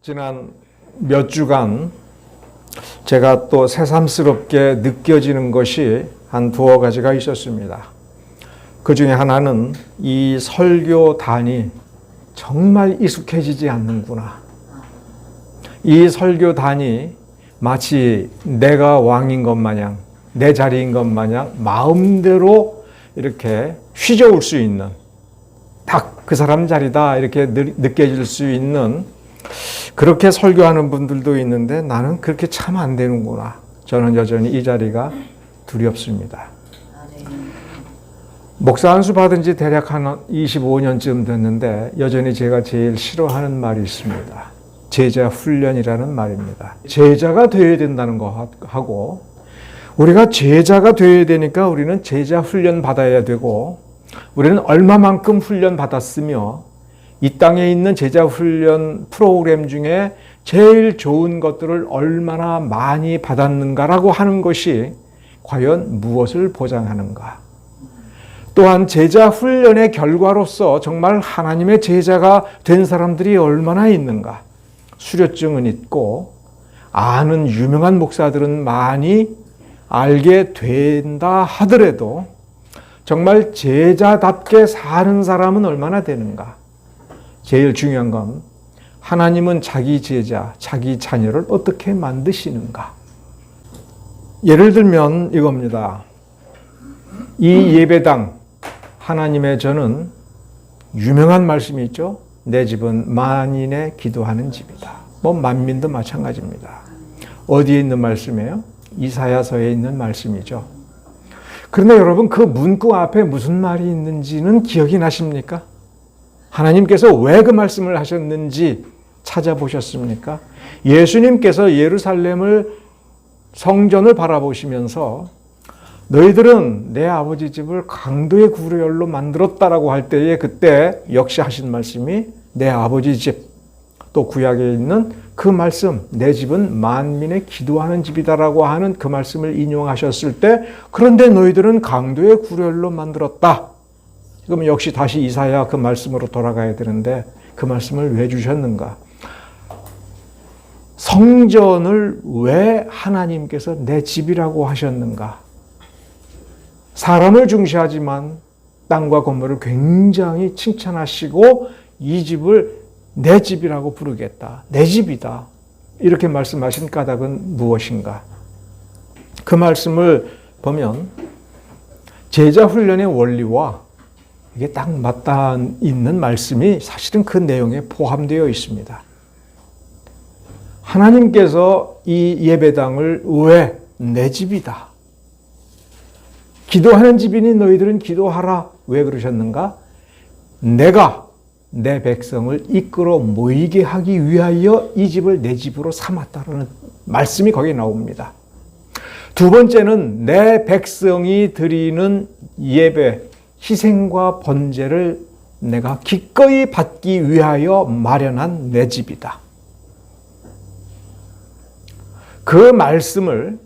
지난 몇 주간 제가 또 새삼스럽게 느껴지는 것이 한 두어 가지가 있었습니다. 그 중에 하나는 이 설교단이 정말 익숙해지지 않는구나. 이 설교단이 마치 내가 왕인 것 마냥, 내 자리인 것 마냥 마음대로 이렇게 휘저을 수 있는, 딱 그 사람 자리다 이렇게 느껴질 수 있는, 그렇게 설교하는 분들도 있는데 나는 그렇게 참 안 되는구나. 저는 여전히 이 자리가 두렵습니다. 목사 안수 받은 지 대략 한 25년쯤 됐는데 여전히 제가 제일 싫어하는 말이 있습니다. 제자 훈련이라는 말입니다. 제자가 되어야 된다는 거 하고, 우리가 제자가 되어야 되니까 우리는 제자 훈련 받아야 되고, 우리는 얼마만큼 훈련 받았으며 이 땅에 있는 제자 훈련 프로그램 중에 제일 좋은 것들을 얼마나 많이 받았는가라고 하는 것이 과연 무엇을 보장하는가? 또한 제자 훈련의 결과로서 정말 하나님의 제자가 된 사람들이 얼마나 있는가? 수료증은 있고 아는 유명한 목사들은 많이 알게 된다 하더라도 정말 제자답게 사는 사람은 얼마나 되는가? 제일 중요한 건 하나님은 자기 제자, 자기 자녀를 어떻게 만드시는가? 예를 들면 이겁니다. 이 예배당, 하나님의 전은 유명한 말씀이 있죠. 내 집은 만인의 기도하는 집이다. 뭐 만민도 마찬가지입니다. 어디에 있는 말씀이에요? 이사야서에 있는 말씀이죠. 그런데 여러분, 그 문구 앞에 무슨 말이 있는지는 기억이 나십니까? 하나님께서 왜 그 말씀을 하셨는지 찾아보셨습니까? 예수님께서 예루살렘을, 성전을 바라보시면서 너희들은 내 아버지 집을 강도의 구려열로 만들었다라고 할 때에 그때 역시 하신 말씀이 내 아버지 집, 또 구약에 있는 그 말씀, 내 집은 만민의 기도하는 집이다라고 하는 그 말씀을 인용하셨을 때, 그런데 너희들은 강도의 구려열로 만들었다. 그럼 역시 다시 이사야 그 말씀으로 돌아가야 되는데 그 말씀을 왜 주셨는가? 성전을 왜 하나님께서 내 집이라고 하셨는가? 사람을 중시하지만 땅과 건물을 굉장히 칭찬하시고 이 집을 내 집이라고 부르겠다. 내 집이다. 이렇게 말씀하신 까닭은 무엇인가? 그 말씀을 보면 제자 훈련의 원리와 이게 딱 맞닿아 있는 말씀이 사실은 그 내용에 포함되어 있습니다. 하나님께서 이 예배당을 왜 내 집이다. 기도하는 집이니 너희들은 기도하라. 왜 그러셨는가? 내가 내 백성을 이끌어 모이게 하기 위하여 이 집을 내 집으로 삼았다라는 말씀이 거기에 나옵니다. 두 번째는 내 백성이 드리는 예배, 희생과 번제를 내가 기꺼이 받기 위하여 마련한 내 집이다. 그 말씀을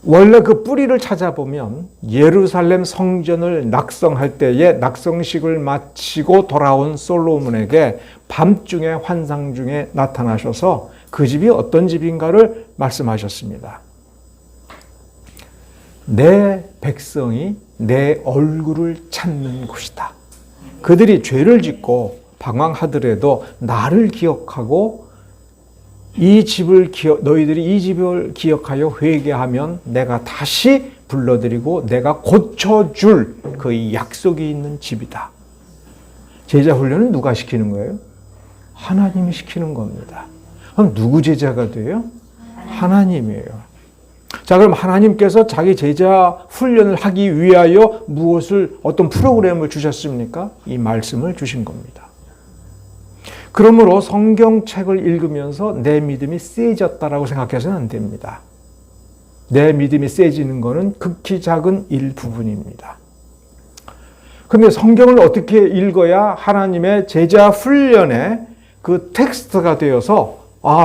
원래 그 뿌리를 찾아보면 예루살렘 성전을 낙성할 때에 낙성식을 마치고 돌아온 솔로몬에게 밤중에 환상 중에 나타나셔서 그 집이 어떤 집인가를 말씀하셨습니다. 내 백성이 내 얼굴을 찾는 곳이다. 그들이 죄를 짓고 방황하더라도 나를 기억하고 너희들이 이 집을 기억하여 회개하면 내가 다시 불러들이고 내가 고쳐줄 그 약속이 있는 집이다. 제자 훈련은 누가 시키는 거예요? 하나님이 시키는 겁니다. 그럼 누구 제자가 돼요? 하나님이에요. 자, 그럼 하나님께서 자기 제자 훈련을 하기 위하여 어떤 프로그램을 주셨습니까? 이 말씀을 주신 겁니다. 그러므로 성경책을 읽으면서 내 믿음이 세졌다라고 생각해서는 안 됩니다. 내 믿음이 세지는 것은 극히 작은 일부분입니다. 그런데 성경을 어떻게 읽어야 하나님의 제자 훈련의 그 텍스트가 되어서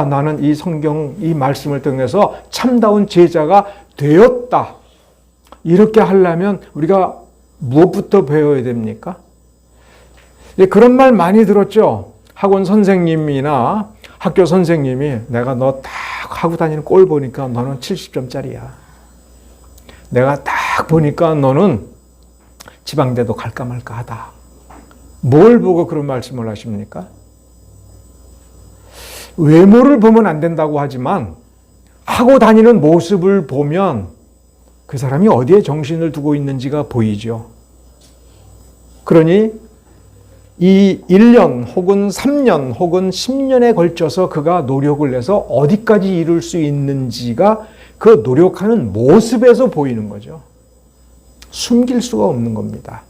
나는 이 성경, 이 말씀을 통해서 참다운 제자가 되었다. 이렇게 하려면 우리가 무엇부터 배워야 됩니까? 그런 말 많이 들었죠. 학원 선생님이나 학교 선생님이 내가 너 딱 하고 다니는 꼴 보니까 너는 70점짜리야. 내가 딱 보니까 너는 지방대도 갈까 말까 하다. 뭘 보고 그런 말씀을 하십니까? 외모를 보면 안 된다고 하지만 하고 다니는 모습을 보면 그 사람이 어디에 정신을 두고 있는지가 보이죠. 그러니 이 1년 혹은 3년 혹은 10년에 걸쳐서 그가 노력을 해서 어디까지 이룰 수 있는지가 그 노력하는 모습에서 보이는 거죠. 숨길 수가 없는 겁니다.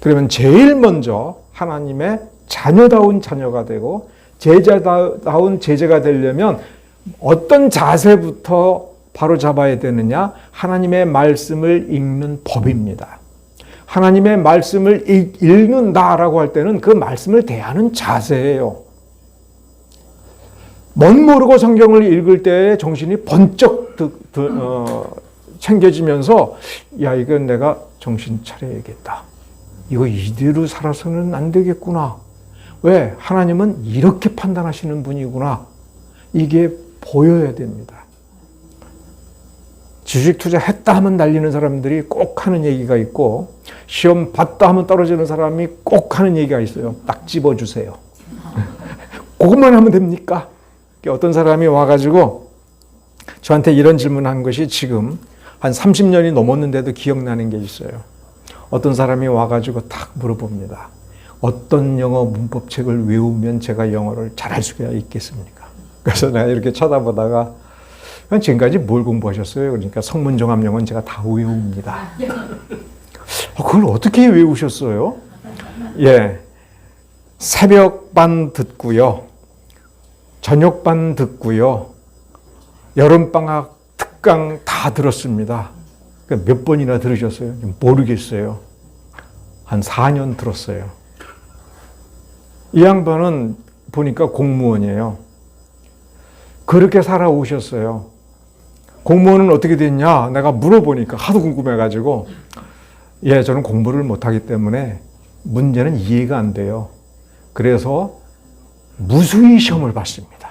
그러면 제일 먼저 하나님의 자녀다운 자녀가 되고 제자다운 제자가 되려면 어떤 자세부터 바로 잡아야 되느냐? 하나님의 말씀을 읽는 법입니다. 하나님의 말씀을 읽는다라고 할 때는 그 말씀을 대하는 자세예요. 멋 모르고 성경을 읽을 때 정신이 번쩍 챙겨지면서 야, 이건 내가 정신 차려야겠다. 이거 이대로 살아서는 안 되겠구나. 왜? 하나님은 이렇게 판단하시는 분이구나. 이게 보여야 됩니다. 주식 투자했다 하면 날리는 사람들이 꼭 하는 얘기가 있고 시험 봤다 하면 떨어지는 사람이 꼭 하는 얘기가 있어요. 딱 집어주세요. 그것만 하면 됩니까? 어떤 사람이 와가지고 저한테 이런 질문한 것이 지금 한 30년이 넘었는데도 기억나는 게 있어요. 어떤 사람이 와가지고 딱 물어봅니다. 어떤 영어 문법책을 외우면 제가 영어를 잘할 수가 있겠습니까? 그래서 내가 이렇게 쳐다보다가 지금까지 뭘 공부하셨어요? 그러니까 성문종합영어는 제가 다 외웁니다. 그걸 어떻게 외우셨어요? 예, 새벽반 듣고요. 저녁반 듣고요. 여름방학 특강 다 들었습니다. 몇 번이나 들으셨어요? 모르겠어요. 한 4년 들었어요. 이 양반은 보니까 공무원이에요. 그렇게 살아오셨어요. 공무원은 어떻게 됐냐? 내가 물어보니까 하도 궁금해가지고 예, 저는 공부를 못하기 때문에 문제는 이해가 안 돼요. 그래서 무수히 시험을 봤습니다.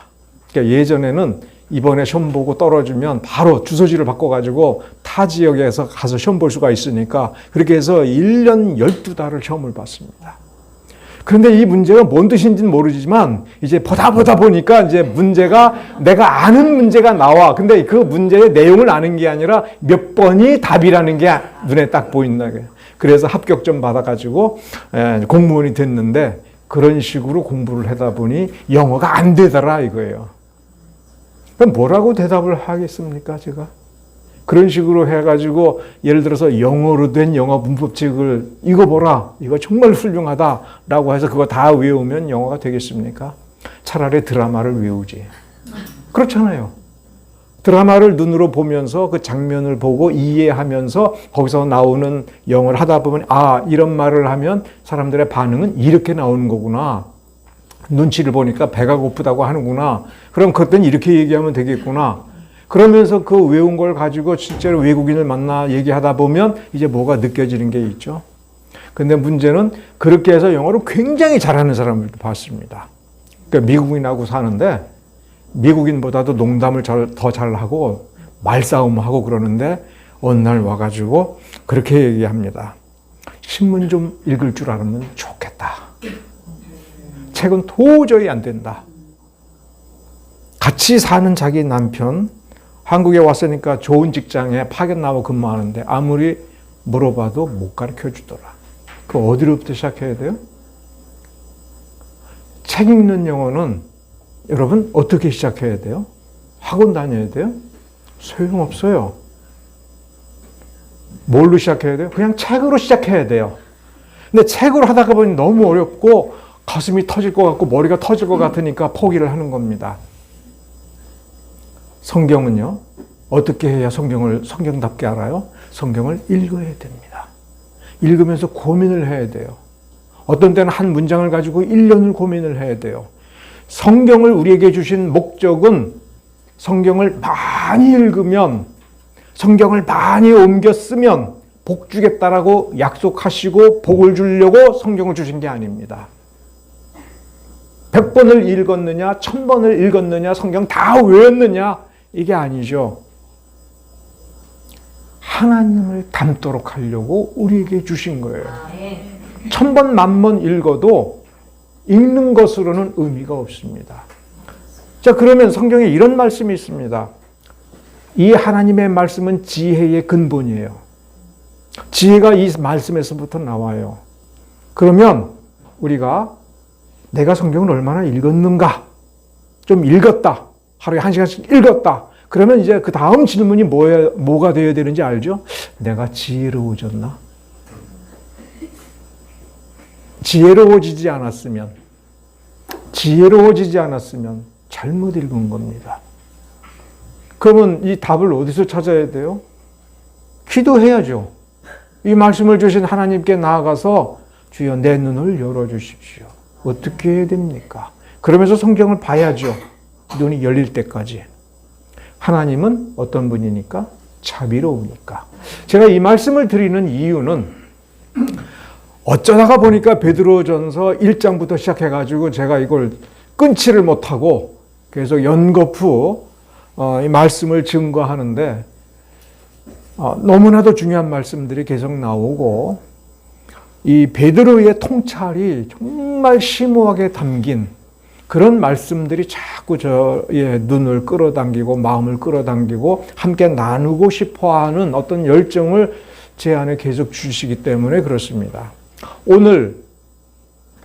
그러니까 예전에는 이번에 시험 보고 떨어지면 바로 주소지를 바꿔가지고 타 지역에서 가서 시험 볼 수가 있으니까 그렇게 해서 1년 12달을 시험을 봤습니다. 그런데 이 문제가 뭔 뜻인지는 모르지만 이제 보다 보니까 이제 문제가 내가 아는 문제가 나와. 근데 그 문제의 내용을 아는 게 아니라 몇 번이 답이라는 게 눈에 딱 보인다. 그래서 합격점 받아가지고 공무원이 됐는데 그런 식으로 공부를 하다 보니 영어가 안 되더라 이거예요. 그럼 뭐라고 대답을 하겠습니까 제가? 그런 식으로 해가지고 예를 들어서 영어로 된 영어 문법책을 이거 보라. 이거 정말 훌륭하다라고 해서 그거 다 외우면 영어가 되겠습니까? 차라리 드라마를 외우지. 그렇잖아요. 드라마를 눈으로 보면서 그 장면을 보고 이해하면서 거기서 나오는 영어를 하다 보면 아, 이런 말을 하면 사람들의 반응은 이렇게 나오는 거구나. 눈치를 보니까 배가 고프다고 하는구나. 그럼 그때는 이렇게 얘기하면 되겠구나. 그러면서 그 외운 걸 가지고 실제로 외국인을 만나 얘기하다 보면 이제 뭐가 느껴지는 게 있죠. 근데 문제는 그렇게 해서 영어를 굉장히 잘하는 사람들도 봤습니다. 그러니까 미국인하고 사는데 미국인보다도 농담을 더 잘하고 말싸움하고 그러는데 어느 날 와가지고 그렇게 얘기합니다. 신문 좀 읽을 줄 알면 좋겠다. 책은 도저히 안 된다. 같이 사는 자기 남편 한국에 왔으니까 좋은 직장에 파견 나와 근무하는데 아무리 물어봐도 못 가르쳐 주더라. 그 어디로부터 시작해야 돼요? 책 읽는 영어는 여러분 어떻게 시작해야 돼요? 학원 다녀야 돼요? 소용없어요. 뭘로 시작해야 돼요? 그냥 책으로 시작해야 돼요. 근데 책으로 하다가 보니 너무 어렵고 가슴이 터질 것 같고 머리가 터질 것 같으니까 포기를 하는 겁니다. 성경은요, 어떻게 해야 성경답게 알아요? 성경을 읽어야 됩니다. 읽으면서 고민을 해야 돼요. 어떤 때는 한 문장을 가지고 1년을 고민을 해야 돼요. 성경을 우리에게 주신 목적은 성경을 많이 읽으면, 성경을 많이 옮겨 쓰면 복 주겠다라고 약속하시고 복을 주려고 성경을 주신 게 아닙니다. 100번을 읽었느냐, 1000번을 읽었느냐, 성경 다 외웠느냐, 이게 아니죠. 하나님을 닮도록 하려고 우리에게 주신 거예요. 1000번, 10,000번 읽어도 읽는 것으로는 의미가 없습니다. 자, 그러면 성경에 이런 말씀이 있습니다. 이 하나님의 말씀은 지혜의 근본이에요. 지혜가 이 말씀에서부터 나와요. 그러면 우리가 내가 성경을 얼마나 읽었는가? 좀 읽었다. 하루에 1시간씩 읽었다. 그러면 이제 그 다음 질문이 뭐가 되어야 되는지 알죠? 내가 지혜로워졌나? 지혜로워지지 않았으면 잘못 읽은 겁니다. 그러면 이 답을 어디서 찾아야 돼요? 기도해야죠. 이 말씀을 주신 하나님께 나아가서 주여 내 눈을 열어주십시오. 어떻게 해야 됩니까? 그러면서 성경을 봐야죠. 눈이 열릴 때까지. 하나님은 어떤 분이니까? 자비로우니까. 제가 이 말씀을 드리는 이유는 어쩌다가 보니까 베드로전서 1장부터 시작해가지고 제가 이걸 끊지를 못하고 계속 연거푸 이 말씀을 증거하는데 너무나도 중요한 말씀들이 계속 나오고 이 베드로의 통찰이 정말 심오하게 담긴 그런 말씀들이 자꾸 저의 눈을 끌어당기고 마음을 끌어당기고 함께 나누고 싶어하는 어떤 열정을 제 안에 계속 주시기 때문에 그렇습니다. 오늘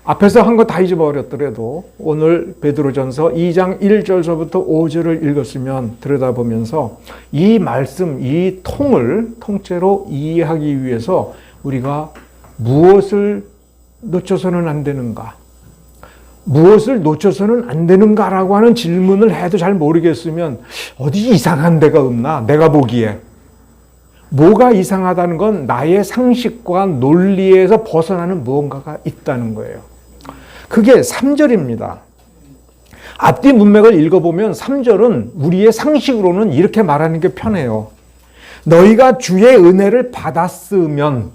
앞에서 한 거 다 잊어버렸더라도 오늘 베드로전서 2장 1절서부터 5절을 읽었으면 들여다보면서 이 말씀, 이 통을 통째로 이해하기 위해서 우리가 무엇을 놓쳐서는 안 되는가? 무엇을 놓쳐서는 안 되는가라고 하는 질문을 해도 잘 모르겠으면 어디 이상한 데가 없나? 내가 보기에. 뭐가 이상하다는 건 나의 상식과 논리에서 벗어나는 무언가가 있다는 거예요. 그게 3절입니다. 앞뒤 문맥을 읽어보면 3절은 우리의 상식으로는 이렇게 말하는 게 편해요. 너희가 주의 은혜를 받았으면,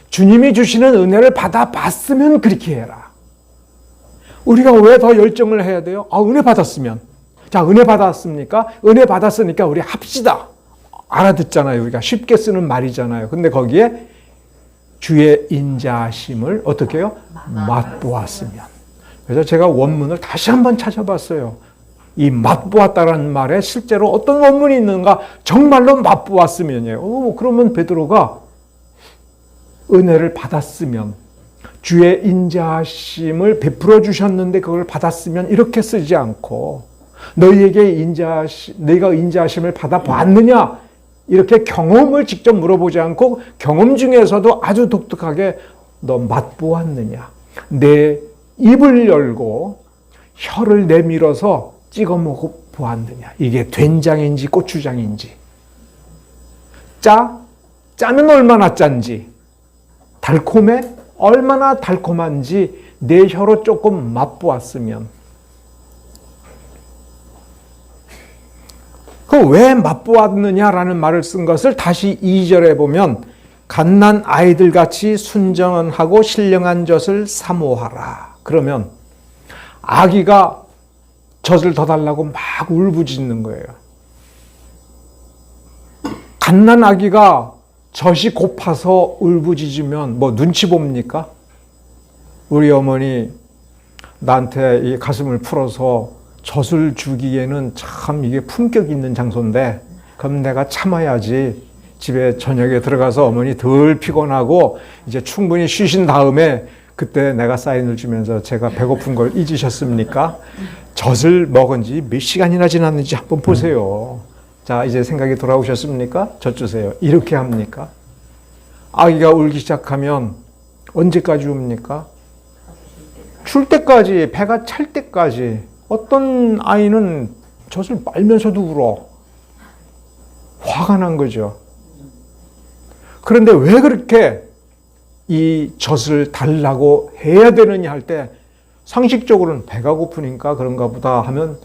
주님이 주시는 은혜를 받아봤으면 그렇게 해라. 우리가 왜 더 열정을 해야 돼요? 은혜 받았으면. 자, 은혜 받았습니까? 은혜 받았으니까 우리 합시다. 알아듣잖아요. 우리가 쉽게 쓰는 말이잖아요. 근데 거기에 주의 인자하심을 어떻게 해요? 맛보았으면. 그래서 제가 원문을 다시 한번 찾아봤어요. 이 맛보았다라는 말에 실제로 어떤 원문이 있는가? 정말로 맛보았으면이에요. 그러면 베드로가 은혜를 받았으면, 주의 인자하심을 베풀어 주셨는데 그걸 받았으면 이렇게 쓰지 않고 너희에게 내가 인자하심을 받아봤느냐? 이렇게 경험을 직접 물어보지 않고 경험 중에서도 아주 독특하게 너 맛보았느냐? 내 입을 열고 혀를 내밀어서 찍어 먹어 보았느냐? 이게 된장인지 고추장인지, 짜는 얼마나 짠지, 달콤해? 얼마나 달콤한지 내 혀로 조금 맛보았으면. 왜 맛보았느냐라는 말을 쓴 것을 다시 2절에 보면 갓난 아이들같이 순정하고 신령한 젖을 사모하라. 그러면 아기가 젖을 더 달라고 막 울부짖는 거예요. 갓난 아기가 젖이 고파서 울부짖으면 눈치 봅니까? 우리 어머니 나한테 이 가슴을 풀어서 젖을 주기에는 참 이게 품격 있는 장소인데 그럼 내가 참아야지. 집에 저녁에 들어가서 어머니 덜 피곤하고 이제 충분히 쉬신 다음에 그때 내가 사인을 주면서 제가 배고픈 걸 잊으셨습니까? 젖을 먹은 지 몇 시간이나 지났는지 한번 보세요. 자, 이제 생각이 돌아오셨습니까? 젖 주세요. 이렇게 합니까? 아기가 울기 시작하면 언제까지 웁니까? 출 때까지, 배가 찰 때까지. 어떤 아이는 젖을 빨면서도 울어. 화가 난 거죠. 그런데 왜 그렇게 이 젖을 달라고 해야 되느냐 할 때 상식적으로는 배가 고프니까 그런가 보다 하면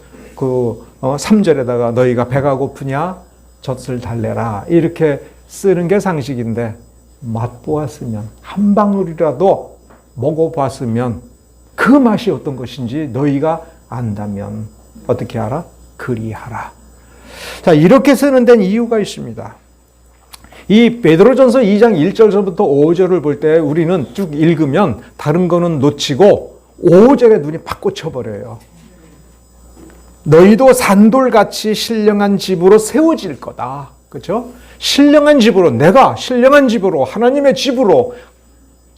3절에다가 너희가 배가 고프냐? 젖을 달래라. 이렇게 쓰는 게 상식인데 맛보았으면, 한 방울이라도 먹어봤으면 그 맛이 어떤 것인지 너희가 안다면 어떻게 하라? 그리하라. 자, 이렇게 쓰는 데는 이유가 있습니다. 이 베드로전서 2장 1절부터 5절을 볼 때 우리는 쭉 읽으면 다른 거는 놓치고 5절에 눈이 팍 꽂혀버려요. 너희도 산돌같이 신령한 집으로 세워질 거다. 그렇죠? 신령한 집으로, 내가 신령한 집으로, 하나님의 집으로,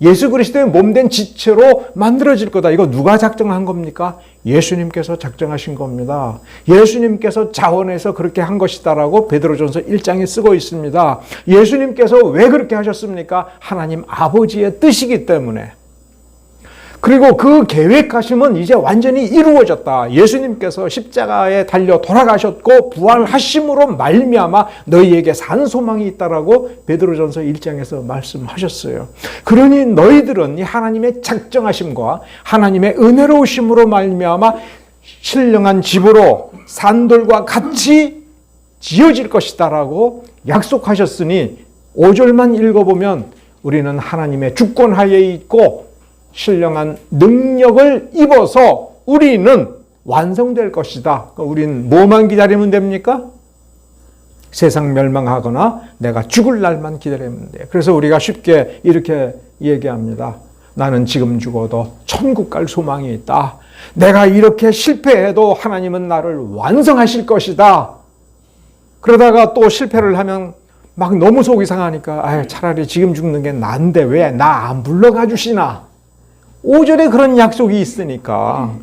예수 그리스도의 몸된 지체로 만들어질 거다. 이거 누가 작정한 겁니까? 예수님께서 작정하신 겁니다. 예수님께서 자원해서 그렇게 한 것이다라고 베드로전서 1장에 쓰고 있습니다. 예수님께서 왜 그렇게 하셨습니까? 하나님 아버지의 뜻이기 때문에. 그리고 그 계획하심은 이제 완전히 이루어졌다. 예수님께서 십자가에 달려 돌아가셨고 부활하심으로 말미암아 너희에게 산 소망이 있다라고 베드로전서 1장에서 말씀하셨어요. 그러니 너희들은 이 하나님의 작정하심과 하나님의 은혜로우심으로 말미암아 신령한 집으로 산돌과 같이 지어질 것이다라고 약속하셨으니 5절만 읽어보면 우리는 하나님의 주권하에 있고 신령한 능력을 입어서 우리는 완성될 것이다. 우리는 뭐만 기다리면 됩니까? 세상 멸망하거나 내가 죽을 날만 기다리면 돼요. 그래서 우리가 쉽게 이렇게 얘기합니다. 나는 지금 죽어도 천국 갈 소망이 있다. 내가 이렇게 실패해도 하나님은 나를 완성하실 것이다. 그러다가 또 실패를 하면 막 너무 속이 상하니까 차라리 지금 죽는 게 나은데 왜 나 안 불러가 주시나? 5절에 그런 약속이 있으니까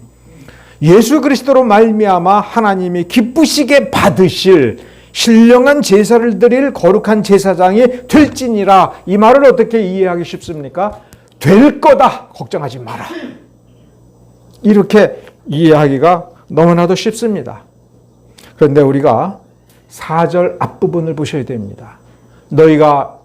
예수 그리스도로 말미암아 하나님이 기쁘시게 받으실 신령한 제사를 드릴 거룩한 제사장이 될지니라. 이 말을 어떻게 이해하기 쉽습니까? 될 거다. 걱정하지 마라. 이렇게 이해하기가 너무나도 쉽습니다. 그런데 우리가 4절 앞부분을 보셔야 됩니다. 너희가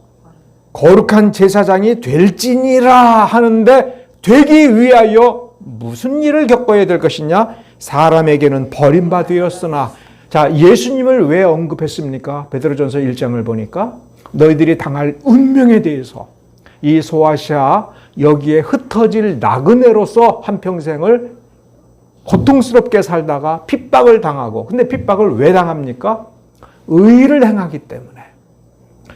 거룩한 제사장이 될지니라 하는데 되기 위하여 무슨 일을 겪어야 될 것이냐? 사람에게는 버림받으었으나. 자, 예수님을 왜 언급했습니까? 베드로전서 1장을 보니까 너희들이 당할 운명에 대해서 이 소아시아 여기에 흩어질 나그네로서 한평생을 고통스럽게 살다가 핍박을 당하고, 근데 핍박을 왜 당합니까? 의를 행하기 때문에.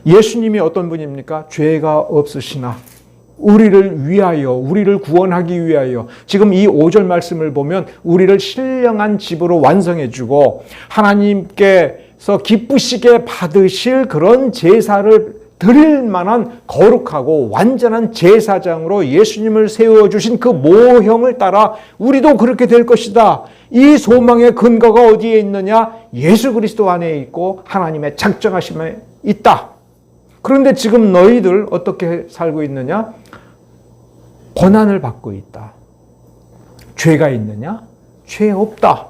예수님이 어떤 분입니까? 죄가 없으시나 우리를 위하여, 우리를 구원하기 위하여. 지금 이 5절 말씀을 보면 우리를 신령한 집으로 완성해주고 하나님께서 기쁘시게 받으실 그런 제사를 드릴 만한 거룩하고 완전한 제사장으로 예수님을 세워주신 그 모형을 따라 우리도 그렇게 될 것이다. 이 소망의 근거가 어디에 있느냐? 예수 그리스도 안에 있고 하나님의 작정하심에 있다. 그런데 지금 너희들 어떻게 살고 있느냐? 고난을 받고 있다. 죄가 있느냐? 죄 없다.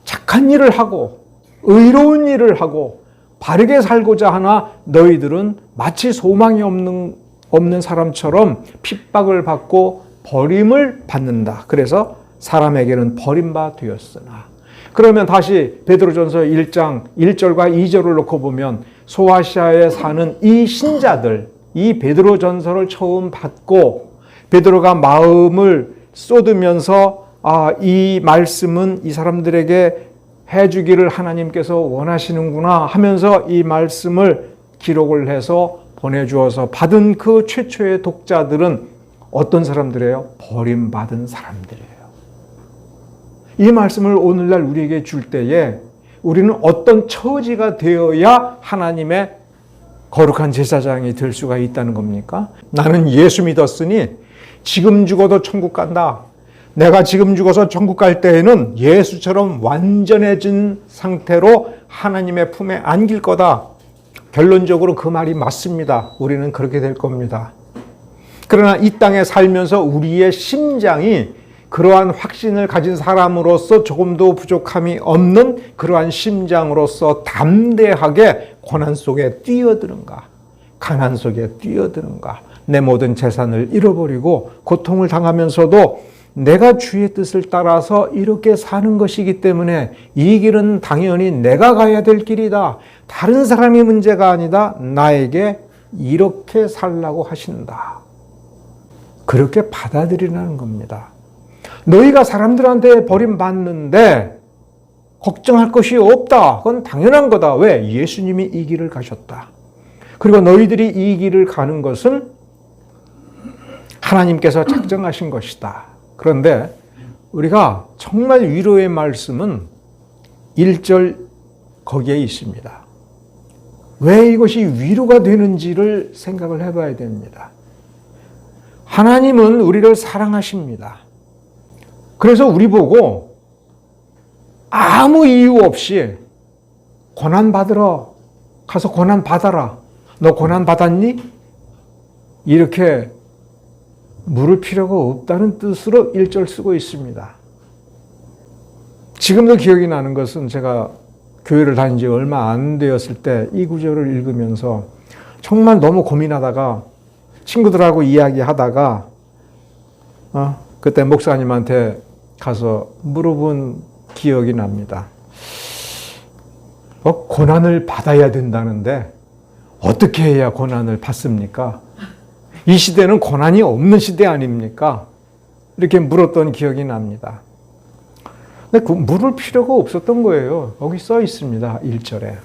착한 일을 하고 의로운 일을 하고 바르게 살고자 하나 너희들은 마치 소망이 없는 사람처럼 핍박을 받고 버림을 받는다. 그래서 사람에게는 버림바 되었으나. 그러면 다시 베드로전서 1장 1절과 2절을 놓고 보면 소아시아에 사는 이 신자들, 이 베드로전서를 처음 받고 베드로가 마음을 쏟으면서 이 말씀은 이 사람들에게 해주기를 하나님께서 원하시는구나 하면서 이 말씀을 기록을 해서 보내주어서 받은 그 최초의 독자들은 어떤 사람들이에요? 버림받은 사람들이에요. 이 말씀을 오늘날 우리에게 줄 때에 우리는 어떤 처지가 되어야 하나님의 거룩한 제사장이 될 수가 있다는 겁니까? 나는 예수 믿었으니 지금 죽어도 천국 간다. 내가 지금 죽어서 천국 갈 때에는 예수처럼 완전해진 상태로 하나님의 품에 안길 거다. 결론적으로 그 말이 맞습니다. 우리는 그렇게 될 겁니다. 그러나 이 땅에 살면서 우리의 심장이 그러한 확신을 가진 사람으로서 조금도 부족함이 없는 그러한 심장으로서 담대하게 고난 속에 뛰어드는가, 가난 속에 뛰어드는가, 내 모든 재산을 잃어버리고 고통을 당하면서도 내가 주의 뜻을 따라서 이렇게 사는 것이기 때문에 이 길은 당연히 내가 가야 될 길이다. 다른 사람의 문제가 아니다. 나에게 이렇게 살라고 하신다. 그렇게 받아들이라는 겁니다. 너희가 사람들한테 버림받는데 걱정할 것이 없다. 그건 당연한 거다. 왜? 예수님이 이 길을 가셨다. 그리고 너희들이 이 길을 가는 것은 하나님께서 작정하신 것이다. 그런데 우리가 정말 위로의 말씀은 1절 거기에 있습니다. 왜 이것이 위로가 되는지를 생각을 해봐야 됩니다. 하나님은 우리를 사랑하십니다. 그래서 우리 보고 아무 이유 없이 고난 받으러 가서 고난 받아라. 너 고난 받았니? 이렇게 물을 필요가 없다는 뜻으로 1절 쓰고 있습니다. 지금도 기억이 나는 것은 제가 교회를 다닌 지 얼마 안 되었을 때 이 구절을 읽으면서 정말 너무 고민하다가 친구들하고 이야기하다가 그때 목사님한테 가서 물어본 기억이 납니다. 고난을 받아야 된다는데 어떻게 해야 고난을 받습니까? 이 시대는 고난이 없는 시대 아닙니까? 이렇게 물었던 기억이 납니다. 근데 물을 필요가 없었던 거예요. 여기 써 있습니다. 1절에.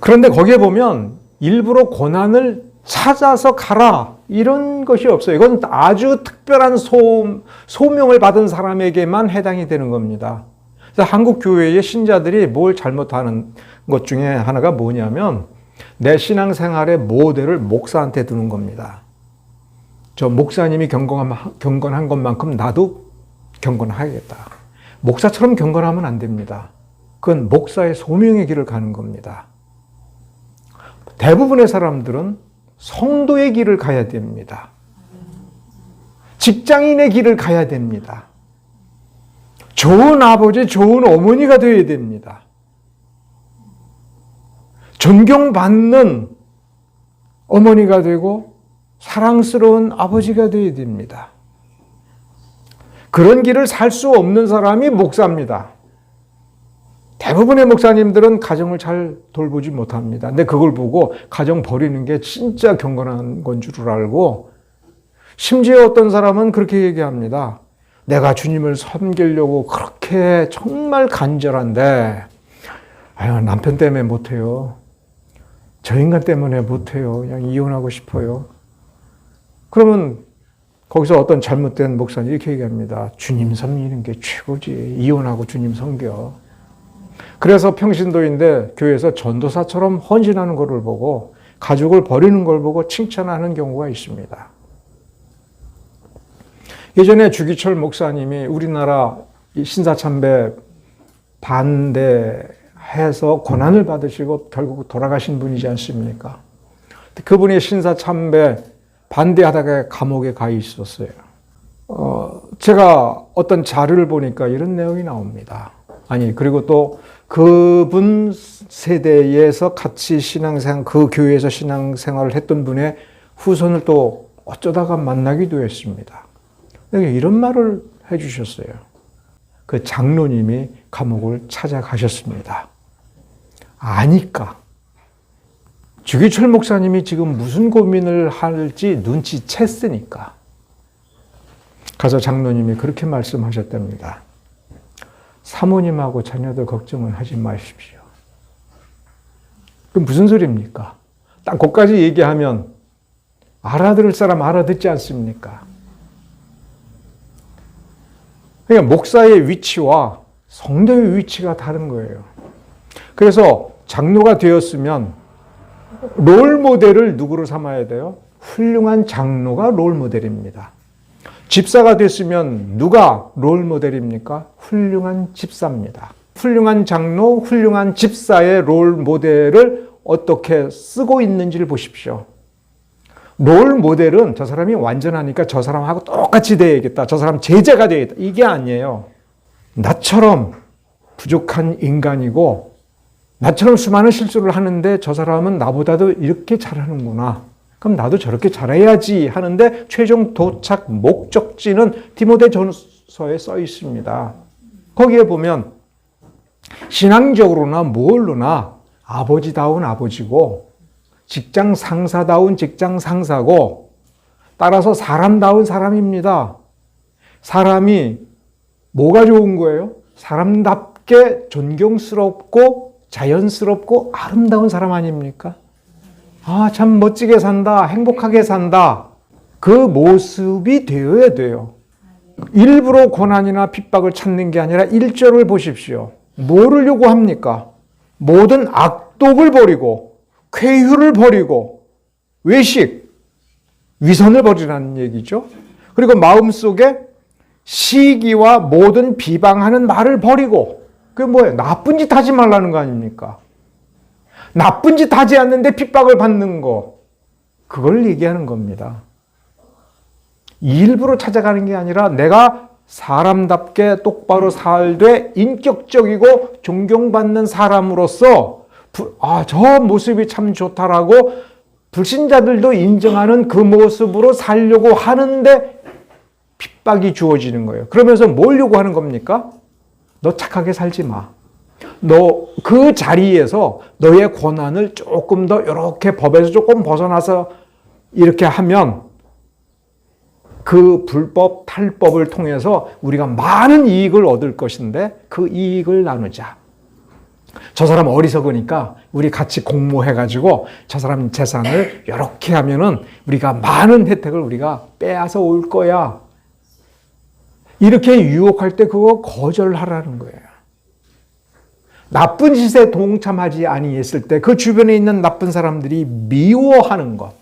그런데 거기에 보면 일부러 고난을 찾아서 가라 이런 것이 없어요. 이건 아주 특별한 소명을 받은 사람에게만 해당이 되는 겁니다. 그래서 한국 교회의 신자들이 뭘 잘못하는 것 중에 하나가 뭐냐면 내 신앙생활의 모델을 목사한테 두는 겁니다. 저 목사님이 경건한 것만큼 나도 경건하겠다. 목사처럼 경건하면 안 됩니다. 그건 목사의 소명의 길을 가는 겁니다. 대부분의 사람들은 성도의 길을 가야 됩니다. 직장인의 길을 가야 됩니다. 좋은 아버지, 좋은 어머니가 되어야 됩니다. 존경받는 어머니가 되고 사랑스러운 아버지가 되어야 됩니다. 그런 길을 살 수 없는 사람이 목사입니다. 대부분의 목사님들은 가정을 잘 돌보지 못합니다. 근데 그걸 보고 가정 버리는 게 진짜 경건한 건 줄 알고 심지어 어떤 사람은 그렇게 얘기합니다. 내가 주님을 섬기려고 그렇게 정말 간절한데 남편 때문에 못해요. 저 인간 때문에 못해요. 그냥 이혼하고 싶어요. 그러면 거기서 어떤 잘못된 목사님이 이렇게 얘기합니다. 주님 섬기는 게 최고지. 이혼하고 주님 섬겨. 그래서 평신도인데 교회에서 전도사처럼 헌신하는 것을 보고 가족을 버리는 걸 보고 칭찬하는 경우가 있습니다. 예전에 주기철 목사님이 우리나라 신사참배 반대해서 고난을 받으시고 결국 돌아가신 분이지 않습니까? 그분이 신사참배 반대하다가 감옥에 가 있었어요. 제가 어떤 자료를 보니까 이런 내용이 나옵니다. 그리고 또 그분 세대에서 같이 그 교회에서 신앙생활을 했던 분의 후손을 또 어쩌다가 만나기도 했습니다. 이런 말을 해주셨어요. 그 장로님이 감옥을 찾아가셨습니다. 아니까. 주기철 목사님이 지금 무슨 고민을 할지 눈치챘으니까. 가서 장로님이 그렇게 말씀하셨답니다. 사모님하고 자녀들 걱정은 하지 마십시오. 그럼 무슨 소리입니까? 딱 거기까지 얘기하면 알아들을 사람 알아듣지 않습니까? 그러니까 목사의 위치와 성도의 위치가 다른 거예요. 그래서 장로가 되었으면 롤 모델을 누구로 삼아야 돼요? 훌륭한 장로가 롤 모델입니다. 집사가 됐으면 누가 롤 모델입니까? 훌륭한 집사입니다. 훌륭한 장로, 훌륭한 집사의 롤 모델을 어떻게 쓰고 있는지를 보십시오. 롤 모델은 저 사람이 완전하니까 저 사람하고 똑같이 돼야겠다. 저 사람 제자가 돼야겠다. 이게 아니에요. 나처럼 부족한 인간이고 나처럼 수많은 실수를 하는데 저 사람은 나보다도 이렇게 잘하는구나. 그럼 나도 저렇게 잘해야지 하는데 최종 도착 목적지는 디모데전서에 써 있습니다. 거기에 보면 신앙적으로나 뭘로나 아버지다운 아버지고 직장 상사다운 직장 상사고 따라서 사람다운 사람입니다. 사람이 뭐가 좋은 거예요? 사람답게 존경스럽고 자연스럽고 아름다운 사람 아닙니까? 아, 참 멋지게 산다, 행복하게 산다. 그 모습이 되어야 돼요. 일부러 고난이나 핍박을 찾는 게 아니라 1절을 보십시오. 뭐를 요구합니까? 모든 악독을 버리고 쾌유를 버리고 외식, 위선을 버리라는 얘기죠. 그리고 마음속에 시기와 모든 비방하는 말을 버리고, 그게 뭐예요? 나쁜 짓 하지 말라는 거 아닙니까? 나쁜 짓 하지 않는데 핍박을 받는 거, 그걸 얘기하는 겁니다. 일부러 찾아가는 게 아니라 내가 사람답게 똑바로 살되 인격적이고 존경받는 사람으로서 저 모습이 참 좋다라고 불신자들도 인정하는 그 모습으로 살려고 하는데 핍박이 주어지는 거예요. 그러면서 뭘 요구하는 겁니까? 너 착하게 살지 마. 너 그 자리에서 너의 권한을 조금 더 이렇게 법에서 조금 벗어나서 이렇게 하면 그 불법 탈법을 통해서 우리가 많은 이익을 얻을 것인데 그 이익을 나누자. 저 사람 어리석으니까 우리 같이 공모해가지고 저 사람 재산을 이렇게 하면은 우리가 많은 혜택을 우리가 빼앗아 올 거야. 이렇게 유혹할 때 그거 거절하라는 거예요. 나쁜 짓에 동참하지 아니했을 때 그 주변에 있는 나쁜 사람들이 미워하는 것,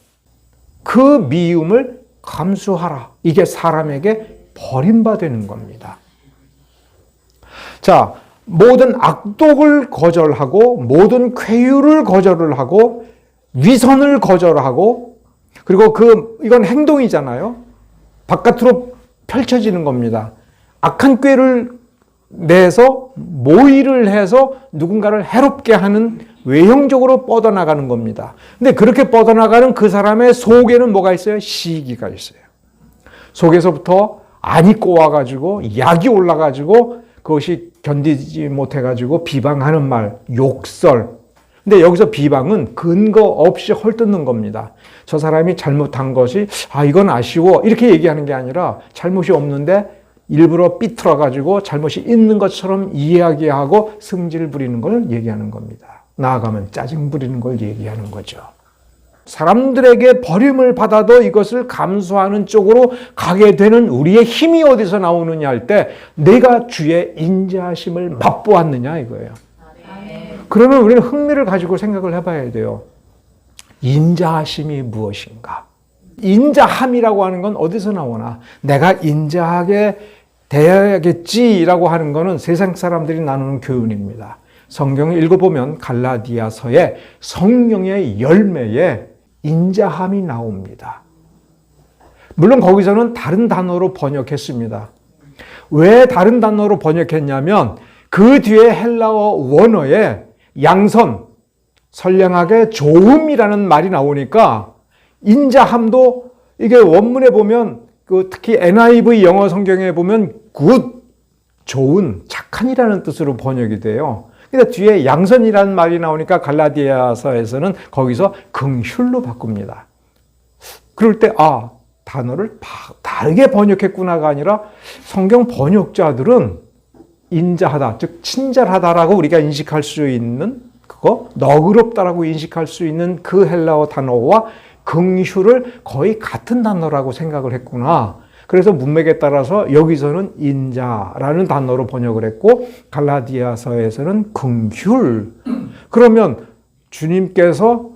그 미움을 감수하라. 이게 사람에게 버림받는 겁니다. 자, 모든 악독을 거절하고 모든 쾌유를 거절을 하고 위선을 거절하고, 그리고 이건 행동이잖아요. 바깥으로 펼쳐지는 겁니다. 악한 꾀를 내서 모의를 해서 누군가를 해롭게 하는, 외형적으로 뻗어나가는 겁니다. 근데 그렇게 뻗어나가는 그 사람의 속에는 뭐가 있어요? 시기가 있어요. 속에서부터 안이 꼬아가지고 약이 올라가지고 그것이 견디지 못해가지고 비방하는 말, 욕설. 근데 여기서 비방은 근거 없이 헐뜯는 겁니다. 저 사람이 잘못한 것이 이건 아쉬워 이렇게 얘기하는 게 아니라 잘못이 없는데 일부러 삐뚤어가지고 잘못이 있는 것처럼 이야기하고 승질 부리는 걸 얘기하는 겁니다. 나아가면 짜증 부리는 걸 얘기하는 거죠. 사람들에게 버림을 받아도 이것을 감수하는 쪽으로 가게 되는 우리의 힘이 어디서 나오느냐 할 때 내가 주의 인자하심을 맛보았느냐 이거예요. 그러면 우리는 흥미를 가지고 생각을 해봐야 돼요. 인자하심이 무엇인가? 인자함이라고 하는 건 어디서 나오나? 내가 인자하게 대해야겠지라고 하는 거는 세상 사람들이 나누는 교훈입니다. 성경을 읽어보면 갈라디아서의 성령의 열매에 인자함이 나옵니다. 물론 거기서는 다른 단어로 번역했습니다. 왜 다른 단어로 번역했냐면 그 뒤에 헬라어 원어에 양선, 선량하게 좋음이라는 말이 나오니까 인자함도 이게 원문에 보면 특히 NIV 영어 성경에 보면 good, 좋은, 착한이라는 뜻으로 번역이 돼요. 근데 뒤에 양선이라는 말이 나오니까 갈라디아서에서는 거기서 긍휼로 바꿉니다. 그럴 때 단어를 다르게 번역했구나가 아니라 성경 번역자들은 인자하다, 즉 친절하다라고 우리가 인식할 수 있는 그거, 너그럽다라고 인식할 수 있는 그 헬라어 단어와 긍휼을 거의 같은 단어라고 생각을 했구나. 그래서 문맥에 따라서 여기서는 인자라는 단어로 번역을 했고 갈라디아서에서는 긍휼. 그러면 주님께서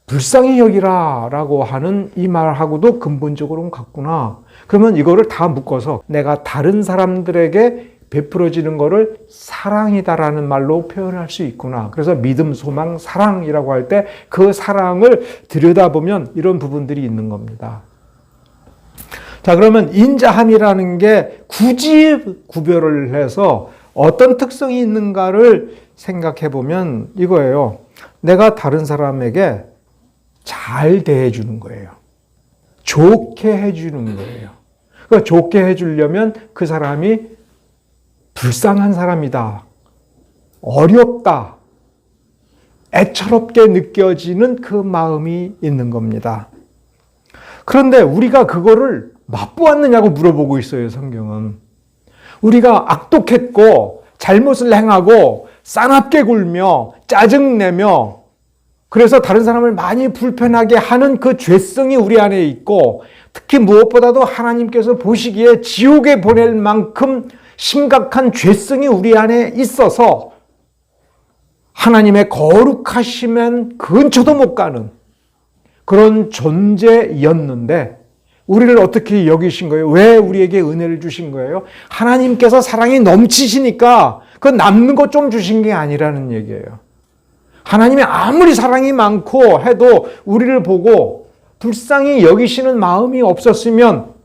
불쌍히 여기라라고 하는 이 말하고도 근본적으로는 같구나. 그러면 이거를 다 묶어서 내가 다른 사람들에게 베풀어지는 거를 사랑이다라는 말로 표현할 수 있구나. 그래서 믿음, 소망, 사랑이라고 할 때 그 사랑을 들여다보면 이런 부분들이 있는 겁니다. 자, 그러면 인자함이라는 게 굳이 구별을 해서 어떤 특성이 있는가를 생각해 보면 이거예요. 내가 다른 사람에게 잘 대해주는 거예요. 좋게 해주는 거예요. 그러니까 좋게 해주려면 그 사람이 불쌍한 사람이다, 어렵다, 애처롭게 느껴지는 그 마음이 있는 겁니다. 그런데 우리가 그거를 맛보았느냐고 물어보고 있어요, 성경은. 우리가 악독했고 잘못을 행하고 싸납게 굴며 짜증내며 그래서 다른 사람을 많이 불편하게 하는 그 죄성이 우리 안에 있고, 특히 무엇보다도 하나님께서 보시기에 지옥에 보낼 만큼 심각한 죄성이 우리 안에 있어서 하나님의 거룩하시면 근처도 못 가는 그런 존재였는데, 우리를 어떻게 여기신 거예요? 왜 우리에게 은혜를 주신 거예요? 하나님께서 사랑이 넘치시니까 그 남는 것 좀 주신 게 아니라는 얘기예요. 하나님이 아무리 사랑이 많고 해도 우리를 보고 불쌍히 여기시는 마음이 없었으면,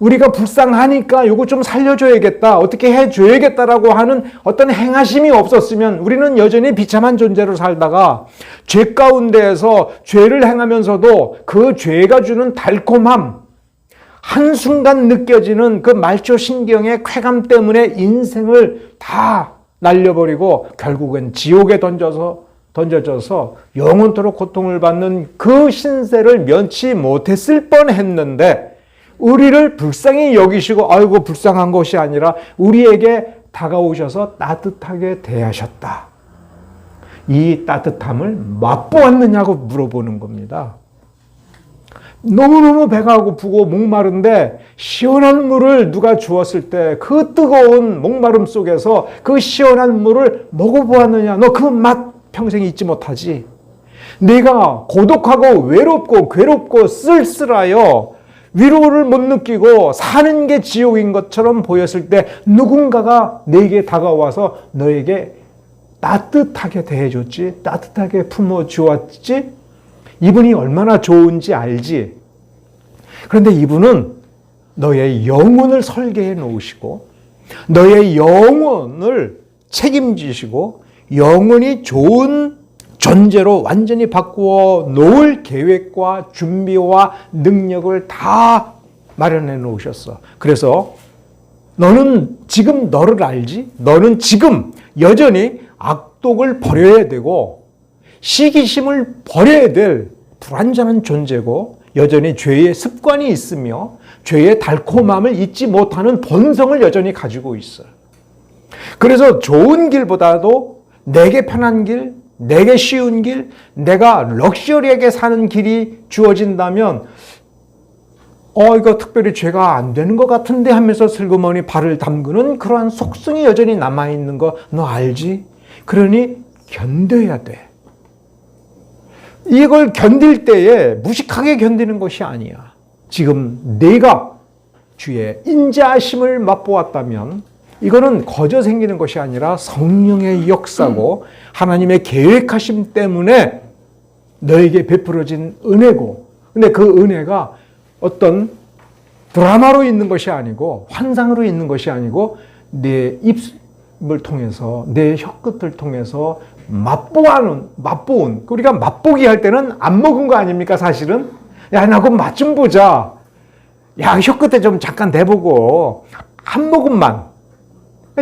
우리가 불쌍하니까 이거 좀 살려줘야겠다, 어떻게 해줘야겠다라고 하는 어떤 행하심이 없었으면 우리는 여전히 비참한 존재로 살다가 죄 가운데에서 죄를 행하면서도 그 죄가 주는 달콤함, 한순간 느껴지는 그 말초신경의 쾌감 때문에 인생을 다 날려버리고 결국은 지옥에 던져져서 영원토록 고통을 받는 그 신세를 면치 못했을 뻔했는데, 우리를 불쌍히 여기시고 아이고 불쌍한 것이 아니라 우리에게 다가오셔서 따뜻하게 대하셨다. 이 따뜻함을 맛보았느냐고 물어보는 겁니다. 너무너무 배가 고프고 목마른데 시원한 물을 누가 주었을 때 그 뜨거운 목마름 속에서 그 시원한 물을 먹어보았느냐? 너 그 맛 평생 잊지 못하지. 내가 고독하고 외롭고 괴롭고 쓸쓸하여 위로를 못 느끼고 사는 게 지옥인 것처럼 보였을 때 누군가가 내게 다가와서 너에게 따뜻하게 대해줬지, 따뜻하게 품어주었지. 이분이 얼마나 좋은지 알지. 그런데 이분은 너의 영혼을 설계해 놓으시고 너의 영혼을 책임지시고 영혼이 좋은 존재로 완전히 바꾸어 놓을 계획과 준비와 능력을 다 마련해 놓으셨어. 그래서 너는 지금 너를 알지? 너는 지금 여전히 악독을 버려야 되고 시기심을 버려야 될 불완전한 존재고, 여전히 죄의 습관이 있으며 죄의 달콤함을 잊지 못하는 본성을 여전히 가지고 있어요. 그래서 좋은 길보다도 내게 편한 길, 내게 쉬운 길, 내가 럭셔리하게 사는 길이 주어진다면 이거 특별히 죄가 안 되는 것 같은데 하면서 슬그머니 발을 담그는 그러한 속성이 여전히 남아있는 거 너 알지? 그러니 견뎌야 돼. 이걸 견딜 때에 무식하게 견디는 것이 아니야. 지금 내가 주의 인자하심을 맛보았다면 이거는 거저 생기는 것이 아니라 성령의 역사고 하나님의 계획하심 때문에 너에게 베풀어진 은혜고, 근데 그 은혜가 어떤 드라마로 있는 것이 아니고 환상으로 있는 것이 아니고 내 입을 통해서 내 혀끝을 통해서 맛보은, 우리가 맛보기 할 때는 안 먹은 거 아닙니까 사실은? 야, 나 그럼 맛 좀 보자. 야, 혀끝에 좀 잠깐 대보고 한 모금만.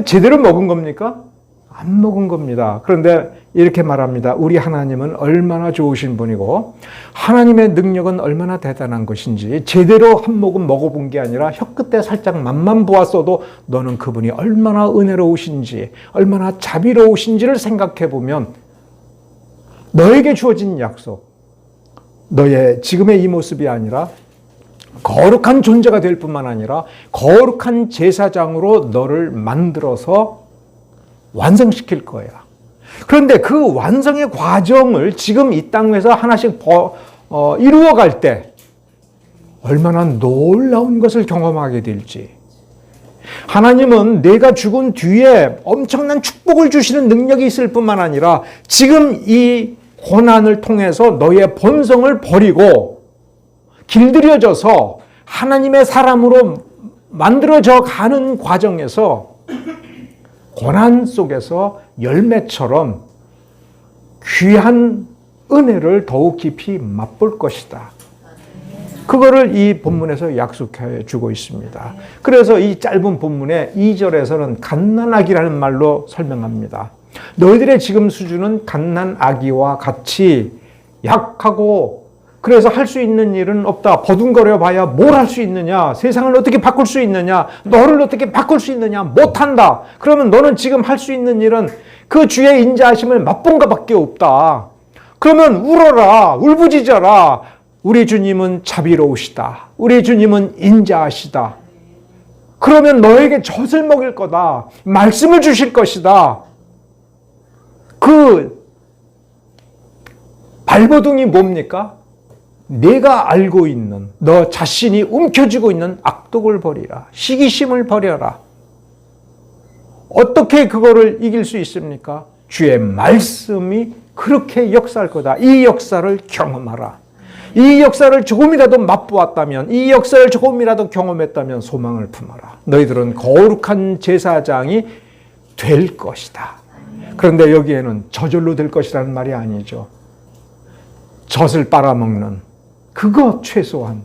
제대로 먹은 겁니까? 안 먹은 겁니다. 그런데 이렇게 말합니다. 우리 하나님은 얼마나 좋으신 분이고 하나님의 능력은 얼마나 대단한 것인지 제대로 한 모금 먹어본 게 아니라 혀끝에 살짝 맛만 보았어도 너는 그분이 얼마나 은혜로우신지 얼마나 자비로우신지를 생각해 보면 너에게 주어진 약속, 너의 지금의 이 모습이 아니라 거룩한 존재가 될 뿐만 아니라 거룩한 제사장으로 너를 만들어서 완성시킬 거야. 그런데 그 완성의 과정을 지금 이 땅에서 하나씩 이루어갈 때 얼마나 놀라운 것을 경험하게 될지. 하나님은 내가 죽은 뒤에 엄청난 축복을 주시는 능력이 있을 뿐만 아니라 지금 이 고난을 통해서 너의 본성을 버리고 길들여져서 하나님의 사람으로 만들어져 가는 과정에서 고난 속에서 열매처럼 귀한 은혜를 더욱 깊이 맛볼 것이다. 그거를 이 본문에서 약속해 주고 있습니다. 그래서 이 짧은 본문의 2절에서는 갓난아기라는 말로 설명합니다. 너희들의 지금 수준은 갓난아기와 같이 약하고 그래서 할 수 있는 일은 없다. 버둥거려 봐야 뭘 할 수 있느냐? 세상을 어떻게 바꿀 수 있느냐? 너를 어떻게 바꿀 수 있느냐? 못한다. 그러면 너는 지금 할 수 있는 일은 그 주의 인자하심을 맛본 것밖에 없다. 그러면 울어라. 울부짖어라. 우리 주님은 자비로우시다. 우리 주님은 인자하시다. 그러면 너에게 젖을 먹일 거다. 말씀을 주실 것이다. 그 발버둥이 뭡니까? 내가 알고 있는, 너 자신이 움켜쥐고 있는 악독을 버리라. 시기심을 버려라. 어떻게 그거를 이길 수 있습니까? 주의 말씀이 그렇게 역사할 거다. 이 역사를 경험하라. 이 역사를 조금이라도 맛보았다면, 이 역사를 조금이라도 경험했다면 소망을 품어라. 너희들은 거룩한 제사장이 될 것이다. 그런데 여기에는 저절로 될 것이라는 말이 아니죠. 젖을 빨아먹는 그거 최소한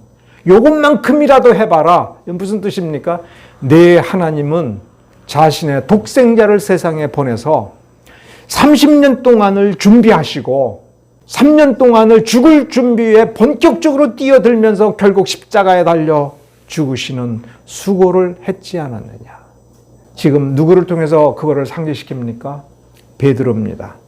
요것만큼이라도 해봐라. 무슨 뜻입니까? 내 하나님은 자신의 독생자를 세상에 보내서 30년 동안을 준비하시고 3년 동안을 죽을 준비에 본격적으로 뛰어들면서 결국 십자가에 달려 죽으시는 수고를 했지 않았느냐. 지금 누구를 통해서 그거를 상기시킵니까? 베드로입니다.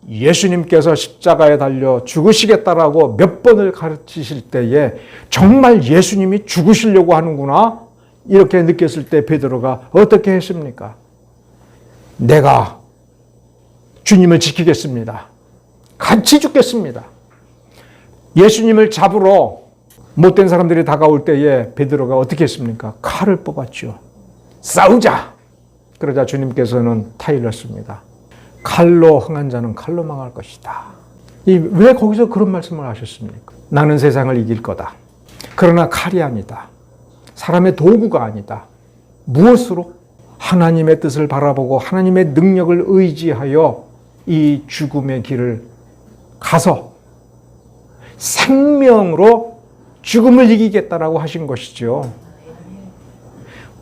예수님께서 십자가에 달려 죽으시겠다라고 몇 번을 가르치실 때에 정말 예수님이 죽으시려고 하는구나 이렇게 느꼈을 때 베드로가 어떻게 했습니까? 내가 주님을 지키겠습니다. 같이 죽겠습니다. 예수님을 잡으러 못된 사람들이 다가올 때에 베드로가 어떻게 했습니까? 칼을 뽑았죠. 싸우자. 그러자 주님께서는 타일렀습니다. 칼로 흥한 자는 칼로 망할 것이다. 왜 거기서 그런 말씀을 하셨습니까? 나는 세상을 이길 거다. 그러나 칼이 아니다. 사람의 도구가 아니다. 무엇으로? 하나님의 뜻을 바라보고 하나님의 능력을 의지하여 이 죽음의 길을 가서 생명으로 죽음을 이기겠다라고 하신 것이죠.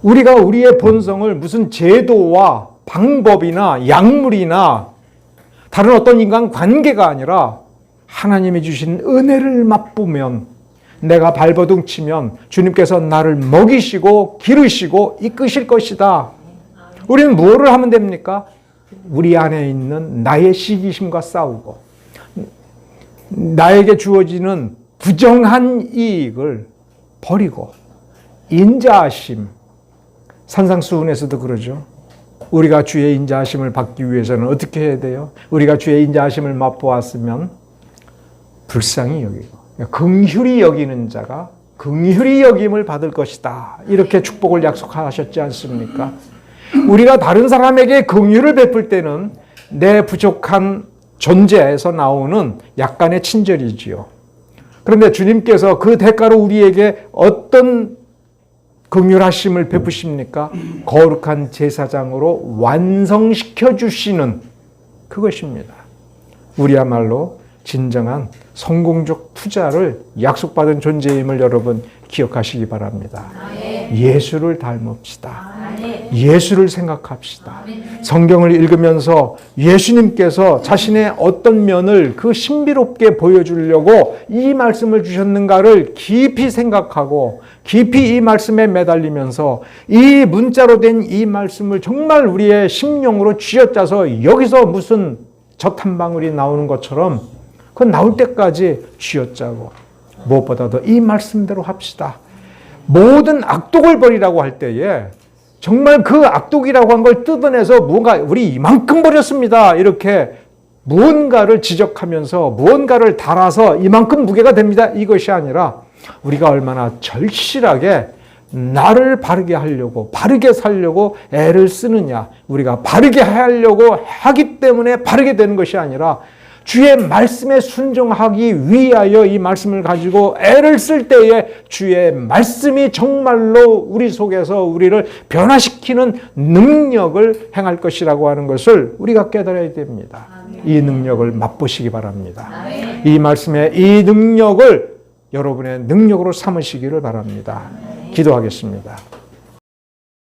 우리가 우리의 본성을 무슨 제도와 방법이나 약물이나 다른 어떤 인간 관계가 아니라 하나님이 주신 은혜를 맛보면, 내가 발버둥 치면 주님께서 나를 먹이시고 기르시고 이끄실 것이다. 우리는 무엇을 하면 됩니까? 우리 안에 있는 나의 시기심과 싸우고 나에게 주어지는 부정한 이익을 버리고 인자하심, 산상수훈에서도 그러죠. 우리가 주의 인자하심을 받기 위해서는 어떻게 해야 돼요? 우리가 주의 인자하심을 맛보았으면 불쌍히 여기고 긍휼히 여기는 자가 긍휼히 여김을 받을 것이다. 이렇게 축복을 약속하셨지 않습니까? 우리가 다른 사람에게 긍휼을 베풀 때는 내 부족한 존재에서 나오는 약간의 친절이지요. 그런데 주님께서 그 대가로 우리에게 어떤 긍휼하심을 베푸십니까? 거룩한 제사장으로 완성시켜 주시는 그것입니다. 우리야말로 진정한 성공적 투자를 약속받은 존재임을 여러분 기억하시기 바랍니다. 예수를 닮읍시다. 예수를 생각합시다. 성경을 읽으면서 예수님께서 자신의 어떤 면을 그 신비롭게 보여주려고 이 말씀을 주셨는가를 깊이 생각하고 깊이 이 말씀에 매달리면서 이 문자로 된 이 말씀을 정말 우리의 심령으로 쥐어짜서 여기서 무슨 젖 한 방울이 나오는 것처럼 그 나올 때까지 쥐어짜고 무엇보다도 이 말씀대로 합시다. 모든 악독을 버리라고 할 때에 정말 그 악독이라고 한 걸 뜯어내서 무언가 우리 이만큼 버렸습니다. 이렇게 무언가를 지적하면서 무언가를 달아서 이만큼 무게가 됩니다. 이것이 아니라 우리가 얼마나 절실하게 나를 바르게 하려고 바르게 살려고 애를 쓰느냐. 우리가 바르게 하려고 하기 때문에 바르게 되는 것이 아니라 주의 말씀에 순종하기 위하여 이 말씀을 가지고 애를 쓸 때에 주의 말씀이 정말로 우리 속에서 우리를 변화시키는 능력을 행할 것이라고 하는 것을 우리가 깨달아야 됩니다. 이 능력을 맛보시기 바랍니다. 이 말씀의 이 능력을 여러분의 능력으로 삼으시기를 바랍니다. 기도하겠습니다.